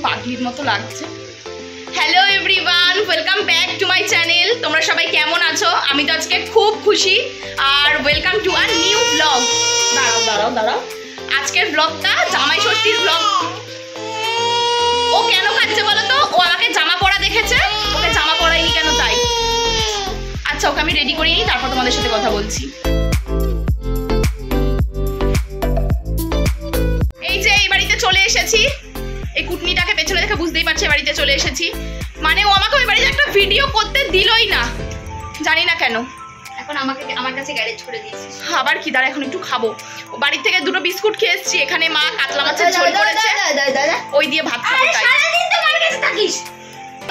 পাগলির মতো লাগছে। Hello everyone, welcome back to my channel. তোমরা সবাই কেমন আছো? আমি তো আজকে খুব খুশি আর welcome to a new blog. দাঁড়াও আজকের ব্লগটা জামাই ষষ্ঠীর ব্লগ। ও কেন খাচ্ছে বলো তো? ও আমাকে জামা পরা দেখেছে, ওকে জামা পরাইনি কেন তাই। আচ্ছা, ওকে আমি রেডি করে নিই, তারপর তোমাদের সাথে কথা বলছি। এই যে এই বাড়িতে চলে এসেছি, এই কুটনিটাকে পেছনে দেখে বুঝতেই পারছে বাড়িতে চলে এসেছি। মানে ও আমাকে ওই বাড়িতে একটা ভিডিও করতে দিলই না, জানি না কেন। এখন আমার কাছে গ্যারেজ করে দিয়েছিস। আবার কি? দাঁড়া, এখন একটু খাবো। ও বাড়ি থেকে দুটো বিস্কুট খেয়ে এসেছি। এখানে মা কাতলা মাছের ঝোল করেছে, ওই দিয়ে ভাত খাবো।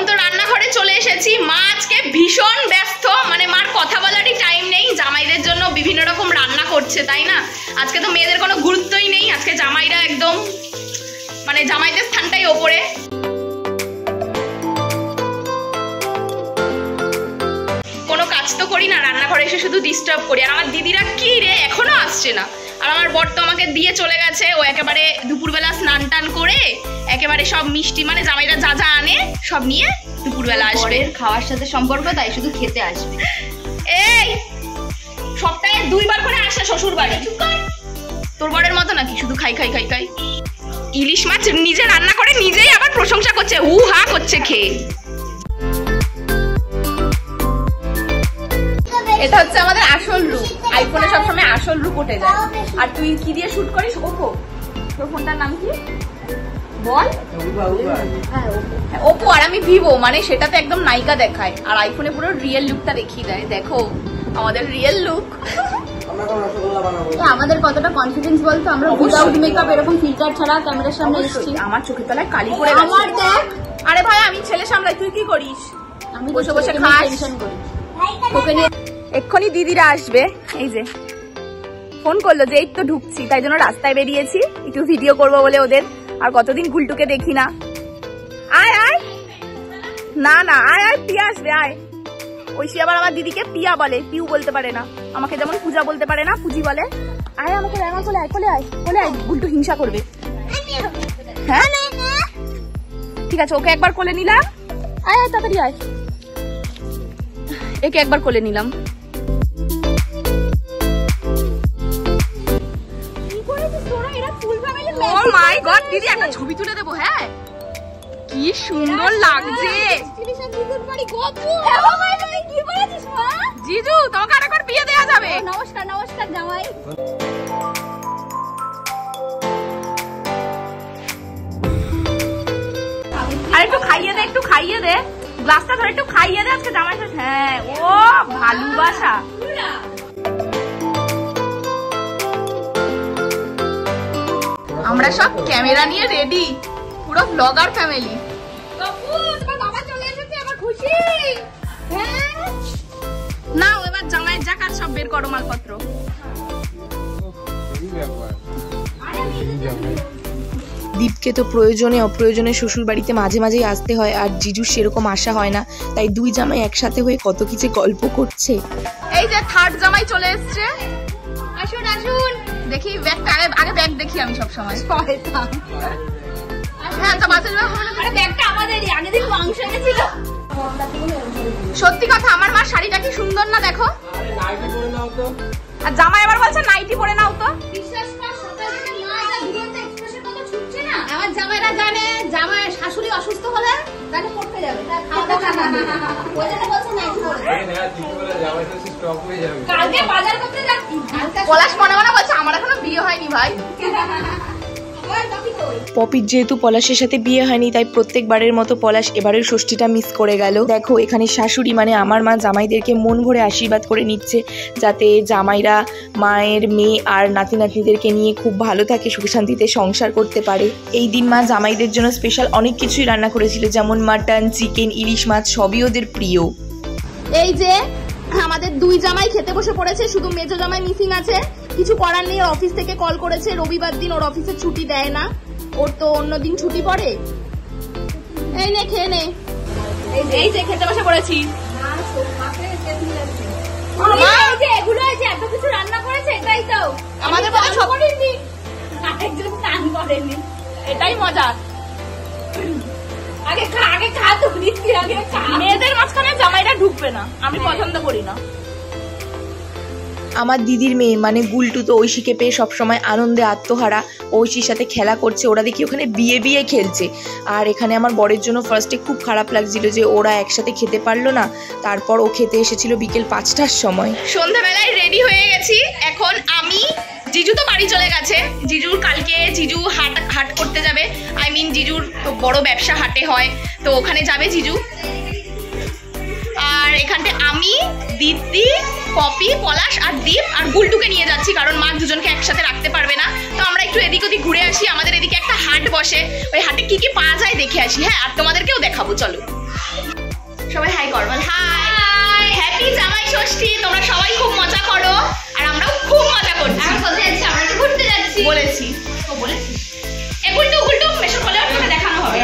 তো রান্নাঘরে চলে এসেছি। মা আজকে ভীষণ ব্যস্ত, মানে মার কথা বলারই টাইম নেই। জামাইদের জন্য বিভিন্ন রকম রান্না করছে, তাই না? আজকে তো মেয়েদের কোনো গুরুত্বই নেই, আজকে জামাইরা একদম মানে জামাইদের স্থানটাই ওপরে। কোনো কাজ তো করি না, রান্নাঘরে এসে শুধু ডিস্টার্ব করি। আর আমার দিদিরা কি রে এখনো আসছে না। আর আমার বর তো আমাকে দিয়ে চলে গেছে। ও একেবারে দুপুরবেলা স্নান টান করে একেবারে সব মিষ্টি, মানে জামাইরা যা যা আনে সব নিয়ে দুপুরবেলা আসবে। খাওয়ার সাথে সম্পর্ক তাই শুধু খেতে আসবে। এই সপ্তাহে 2 বার করে আসে শ্বশুর বাড়ি। তোর বরের মতো নাকি শুধু খাই খাই খাই খাই? ইলিশ মাছ নিজে রান্না করে নিজেই আবার প্রশংসা করছে, হু হা করছে খেয়ে। এটা হচ্ছে আমাদের আসল রূপ। আইফোনে সবসময় আসল রূপ উঠে যায়। আর তুই কি দিয়ে শুট করিস? ওপো। তোর ফোনটার নাম কি বল? ওপো। আর আমি ভিভো, মানে সেটাতে একদম নায়িকা দেখায়, আর আইফোনে পুরো রিয়েল লুকটা দেখিয়ে দেয়। দেখো আমাদের রিয়েল লুক। আমাদের কতটা কনফিডেন্স বলতো, আমরা উইদাউট মেকআপ এরকম ফিল্টার ছাড়া ক্যামেরার সামনে এসেছি। আমার চোখের তলায় কালি পড়ে গেছে। আমার দেখ। আরে ভাই, আমি ছেলে সামলাই, তুই কি করিস? আমি বসে বসে খাস। টেনশন করি। ওকে নিয়ে এক্ষুনি দিদিরা আসবে। এই যে ফোন করলো যে এই তো ঢুকছি, তাই জন্য রাস্তায় বেরিয়েছি একটু ভিডিও করবো বলে ওদের। আর কতদিন গুলটুকে দেখি না। আয় আয়, না না আয় আয়, পিয়া আসবে আয়। ঐশী আবার আমার দিদিকে পিয়া বলে, পিউ বলতে পারে না। আমাকে যেমন পূজা বলতে পারে না, পুজি বলে। আয় আমাকে আমার কোলে আয়, কোলে আয়, কোলে আয়। গুলটু হিংসা করবে। হ্যাঁ ঠিক আছে, ওকে একবার কোলে নিলাম। আয় আয় তাড়াতাড়ি আয়। একে একবার কোলে নিলাম। ও মাই গড, দিদি একটা ছবি তুলে দেবো। হ্যাঁ, কি সুন্দর লাগছে। জিজু, তোমাকে আরেকবার বিয়ে দেওয়া যাবে। নমস্কার নমস্কার জামাই। আর একটু খাইয়ে দে, একটু খাইয়ে দে, গ্লাসটা ধরে একটু খাইয়ে দে আজকে জামাই। হ্যাঁ, ও ভালোবাসা। আমরা সব ক্যামেরা নিয়ে রেডি, পুরো ব্লগার ফ্যামিলি। না এবার জামাইয়ের জাকাত সব বের করো মালপত্র। দীপকে তো প্রয়োজনে অপ্রয়োজনে শ্বশুর বাড়িতে মাঝে মাঝেই আসতে হয়, আর জিজুর সেরকম আশা হয় না, তাই দুই জামাই একসাথে হয়ে কত কিছু গল্প করছে। এই যে থার্ড জামাই চলে এসছে। আসুন আসুন, দেখি ব্যাগটা আগে ব্যাগ দেখি আমি সব সময়। হ্যাঁ তো বাচ্চা ব্যাগটা আমাদেরই, আগের দিন মাংস এনেছিল। সত্যি কথা, আমার মা শাড়িটা কি সুন্দর না দেখো। আর জামাই আবার বলছে নাইটি পরে নাও তো। বিশ্বাস কর, সকাল থেকে মা এটা দুরন্ত এক্সপ্রেসের কথা ছুটছে না। আমার জামাইরা জানে জামাই শাশুড়ি অসুস্থ হলে তাকে পড়তে যাবে, তাই খাওয়া দাওয়া না। ওই জন্য বলছে নাইটি পরে। কালকে বাজার করতে যাচ্ছি। পলাশ মনে মনে বলছে আমার এখনো বিয়ে হয়নি ভাই। পপির যেহেতু পলাশের সাথে বিয়ে হয়নি, তাই প্রত্যেকবারের মতো পলাশ এবারের ষষ্ঠীটা মিস করে গেল। দেখো এখানে শাশুড়ি মানে আমার মা জামাইদেরকে মন ভরে আশীর্বাদ করে নিচ্ছে, যাতে জামাইরা মায়ের মেয়ে আর নাতি নাতনিদেরকে নিয়ে খুব ভালো থাকে, সুখ শান্তিতে সংসার করতে পারে। এই দিন মা জামাইদের জন্য স্পেশাল অনেক কিছুই রান্না করেছিল, যেমন মাটন, চিকেন, ইলিশ মাছ, সবই ওদের প্রিয়। এই যে আমাদের দুই জামাই খেতে বসে পড়েছে, শুধু মেজো জামাই মিসিং আছে। কিছু করার নেই, ওর অফিস থেকে কল করেছে, রবিবার দিন ওর অফিসে ছুটি দেয় না, ওর তো অন্য দিন ছুটি পড়ে। এই নে খেয়ে নে। এই যে খেতে বসে পড়েছি। এগুলো এত কিছু রান্না করেছে, এটাই তো আমাদের এটাই মজা। আগে খা তো দিচ্ছি, আগে খা। মেয়েদের মাঝখানে জামাইরা ঢুকবে না, আমি পছন্দ করি না। আমার দিদির মেয়ে মানে গুলটু তো ঐশীকে পেয়ে সবসময় আনন্দে আত্মহারা, ঐশীর সাথে খেলা করছে, ওরা দেখি ওখানে বিয়ে খেলছে। আর এখানে আমার বরের জন্য ফার্স্টে খুব খারাপ লাগছিল যে ওরা একসাথে খেতে পারলো না, তারপর ও খেতে এসেছিল বিকেল 5টার সময়। সন্ধ্যাবেলায় রেডি হয়ে গেছি, এখন আমি, জিজু তো বাড়ি চলে গেছে, জিজু হাট করতে যাবে, আই মিন জিজুর তো বড় ব্যবসা হাটে হয়, তো ওখানে যাবে জিজু। আর এখানটা আমি, দিদি, পপি, পলাশ আর দীপ আর গুলটুকে নিয়ে যাচ্ছি, কারণ মা দুজনকে একসাথে রাখতে পারবে না। তো আমরা একটু এদিক ওদিক ঘুরে আসি, আমাদের এদিকে একটা হাট বসে, ওই হাটে কি কি পাওয়া যায় দেখে আসি। হ্যাঁ, আর তোমাদেরকেও দেখাবো, চলো। সবাই হাই কর, বল হাই, হ্যাপি জামাই ষষ্ঠী। তোমরা সবাই খুব মজা করো আর আমরাও খুব মজা করছি। আমরা একটু ঘুরতে যাচ্ছি বলেছি তো বলেছি। গুলটু মেশো বলে তোকে দেখানো হবে।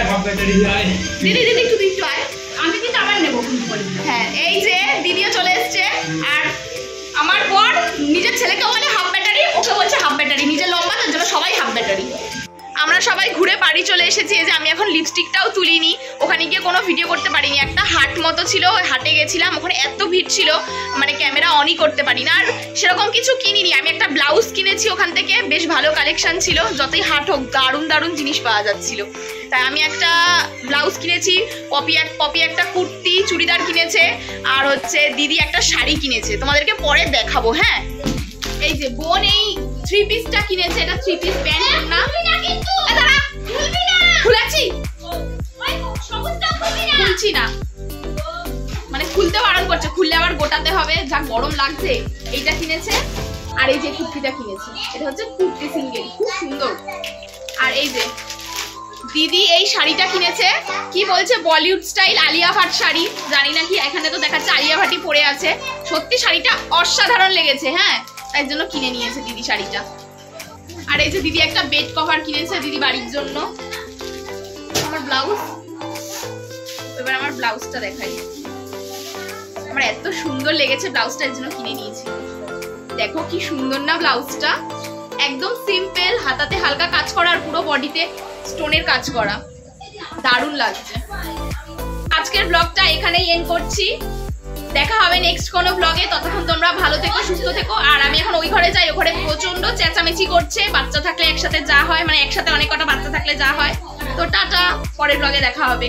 দিদি একটু আয়, আমি কিন্তু আবার নেবো কিন্তু বলি। হ্যাঁ, এই যে দিদিও চলে এসছে, আর আমার বর নিজের ছেলেকে বলে হাফ ব্যাটারি, ওকে বলছে হাফ ব্যাটারি, নিজের লম্বা, তার জন্য সবাই হাফ ব্যাটারি। আমরা সবাই ঘুরে বাড়ি চলে এসেছি। এই যে আমি এখন লিপস্টিকটাও তুলিনি, ওখানে গিয়ে কোনো ভিডিও করতে পারিনি। একটা হাট মতো ছিল, ওই হাটে গেছিলাম, ওখানে এত ভিড় ছিল মানে ক্যামেরা অনই করতে পারি না। আর সেরকম কিছু কিনিনি, আমি একটা ব্লাউজ কিনেছি ওখান থেকে, বেশ ভালো কালেকশন ছিল, যতই হাট হোক দারুণ জিনিস পাওয়া যাচ্ছিল, তাই আমি একটা ব্লাউজ কিনেছি। পপি একটা কুর্তি চুড়িদার কিনেছে, আর হচ্ছে দিদি একটা শাড়ি কিনেছে, তোমাদেরকে পরে দেখাবো। হ্যাঁ, এই যে বোন এই 3 পিসটা কিনেছে, এটা 3 পিস প্যান্ট না, খুলেছি খুলছি না, মানে খুলতে বারণ করছে, খুললে আবার গোটাতে হবে, যা গরম লাগছে। এইটা কিনেছে, আর এই যে কুর্তিটা কিনেছে, এটা হচ্ছে কুর্তি সিঙ্গেল, খুব সুন্দর। আর এই যে দিদি এই শাড়িটা কিনেছে, কি বলছে বলিউড স্টাইল আলিয়া ভাট শাড়ি, জানি না কি, এখানে তো দেখাচ্ছে আলিয়া ভাটই পরে আছে। সত্যি শাড়িটা অসাধারণ লেগেছে, হ্যাঁ, তাই জন্য কিনে নিয়েছে দিদি শাড়িটা। আর এই যে দিদি একটা বেড কভার কিনেছে দিদি বাড়ির জন্য। আমার ব্লাউজ, এবার আমার ব্লাউজটা দেখাই, আমার এত সুন্দর লেগেছে ব্লাউজটা, এর জন্য কিনে নিয়েছি। দেখো কি সুন্দর না ব্লাউজটা, একদম সিম্পল, হাতাতে হালকা কাজ করা আর পুরো বডিতে স্টোনের কাজ করা, দারুণ লাগছে। আজকের ব্লগটা এখানেই এন্ড করছি, দেখা হবে নেক্সট কোনো ব্লগে। ততক্ষণ তোমরা ভালো থেকো, সুস্থ থেকো। আর আমি এখন ওই ঘরে যাই, ওই ঘরে প্রচন্ড চেঁচামেচি করছে, বাচ্চা থাকলে একসাথে যা হয়, মানে একসাথে অনেক কটা বাচ্চা থাকলে যা হয়। তো টাটা, পরের ব্লগে দেখা হবে।